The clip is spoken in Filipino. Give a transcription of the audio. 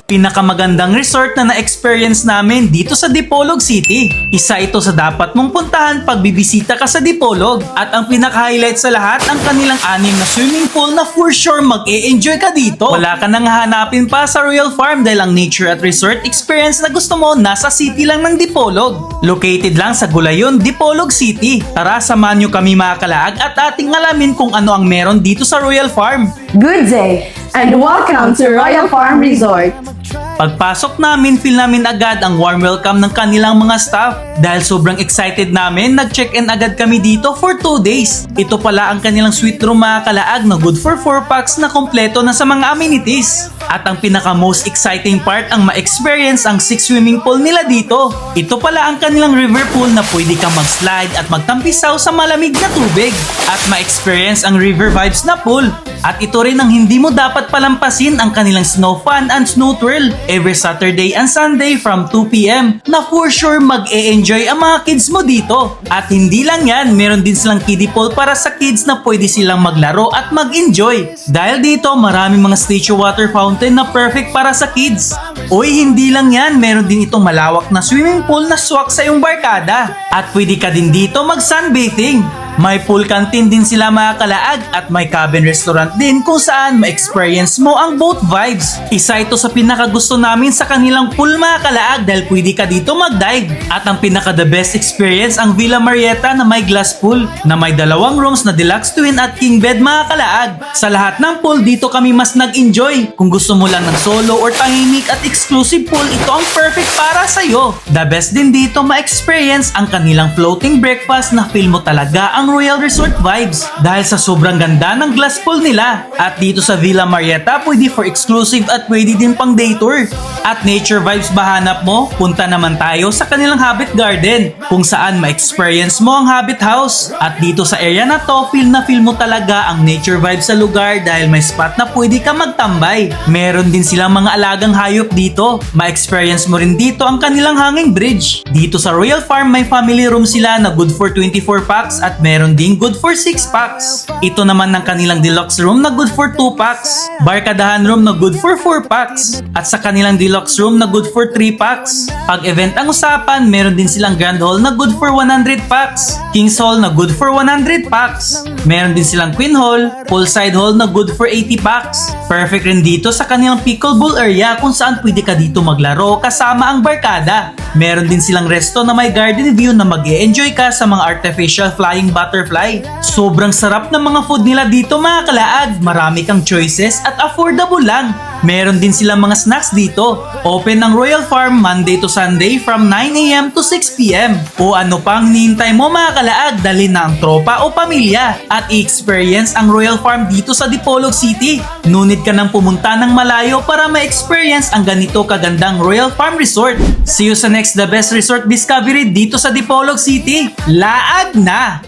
Pinakamagandang resort na na-experience namin dito sa Dipolog City. Isa ito sa dapat mong puntahan pag bibisita ka sa Dipolog. At ang pinaka-highlight sa lahat, ang kanilang 6 na swimming pool na for sure mag-e-enjoy ka dito. Wala ka nang hahanapin pa sa Royal Farm dahil ang nature at resort experience na gusto mo nasa city lang ng Dipolog. Located lang sa Gulayon, Dipolog City. Tara, samahan nyo kami mga kalaag at ating alamin kung ano ang meron dito sa Royal Farm. Good day and welcome to Royal Farm Resort. Pagpasok namin, feel namin agad ang warm welcome ng kanilang mga staff. Dahil sobrang excited namin, nag-check-in agad kami dito for 2 days. Ito pala ang kanilang suite room mga kalaag na good for 4 packs na kompleto na sa mga amenities. At ang pinaka most exciting part ang ma-experience ang 6 swimming pool nila dito. Ito pala ang kanilang river pool na pwede kang mag-slide at magtampisaw sa malamig na tubig. At ma-experience ang river vibes na pool. At ito rin ang hindi mo dapat palampasin ang kanilang snow fun and snow twirl every Saturday and Sunday from 2 p.m. na for sure mag-e-enjoy ang mga kids mo dito. At hindi lang yan, meron din silang kiddie pool para sa kids na pwede silang maglaro at mag-enjoy. Dahil dito maraming mga statue water fountain na perfect para sa kids. Uy, hindi lang yan, meron din itong malawak na swimming pool na swak sa iyong barkada. At pwede ka din dito mag-sunbathing. May pool canteen din sila mga kalaag at may cabin restaurant din kung saan ma-experience mo ang boat vibes. Isa ito sa pinakagusto namin sa kanilang pool mga kalaag dahil pwede ka dito mag-dive. At ang pinaka the best experience ang Villa Marietta na may glass pool na may 2 rooms na deluxe twin at king bed mga kalaag. Sa lahat ng pool dito kami mas nag-enjoy. Kung gusto mo lang ng solo or tahimik at exclusive pool, ito ang perfect para sa'yo. The best din dito ma-experience ang kanilang floating breakfast na feel mo talaga ang Royal Resort vibes dahil sa sobrang ganda ng glass pool nila. At dito sa Villa Marietta, pwede for exclusive at pwede din pang day tour. At nature vibes ba hanap mo? Punta naman tayo sa kanilang Habit Garden kung saan ma-experience mo ang Habit House. At dito sa area na to, feel mo talaga ang nature vibes sa lugar dahil may spot na pwede ka magtambay. Meron din silang mga alagang hayop dito. Ma-experience mo rin dito ang kanilang hanging bridge. Dito sa Royal Farm, may family room sila na good for 24 packs at meron ding good for 6 packs. Ito naman ng kanilang deluxe room na good for 2 packs. Barkadahan room na good for 4 packs. At sa kanilang deluxe room na good for 3 packs. Pag event ang usapan, meron din silang grand hall na good for 100 packs. King's hall na good for 100 packs. Meron din silang queen hall, poolside hall na good for 80 packs. Perfect rin dito sa kanilang pickleball area kung saan pwede ka dito maglaro kasama ang barkada. Meron din silang resto na may garden view na mag-e-enjoy ka sa mga artificial flying butterfly. Sobrang sarap ng mga food nila dito mga kalaag. Marami kang choices at affordable lang. Meron din silang mga snacks dito. Open ang Royal Farm Monday to Sunday from 9 a.m. to 6 p.m. O ano pang hinihintay mo mga kalaag, dali na ang tropa o pamilya at i-experience ang Royal Farm dito sa Dipolog City. No need ka nang pumunta ng malayo para ma-experience ang ganito kagandang Royal Farm Resort. See you sa next The Best Resort Discovery dito sa Dipolog City. Laag na!